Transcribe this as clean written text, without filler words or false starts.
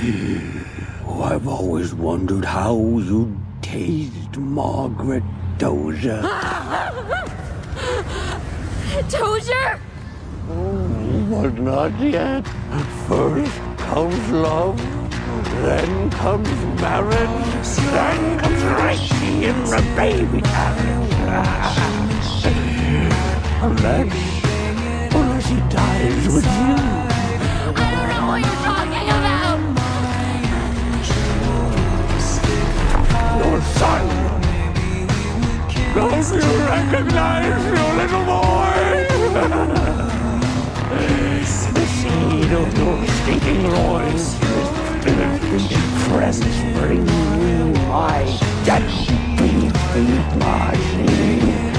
Oh, I've always wondered how you'd taste Margaret Dozier. Dozier? But not yet. First comes love, then comes marriage, then comes Reiki in the baby carriage. Unless he dies with you. I don't know what you're talking about! Your son. Don't you recognize your little boy? The seed of your stinking loins is presence bring you my dead beat machine.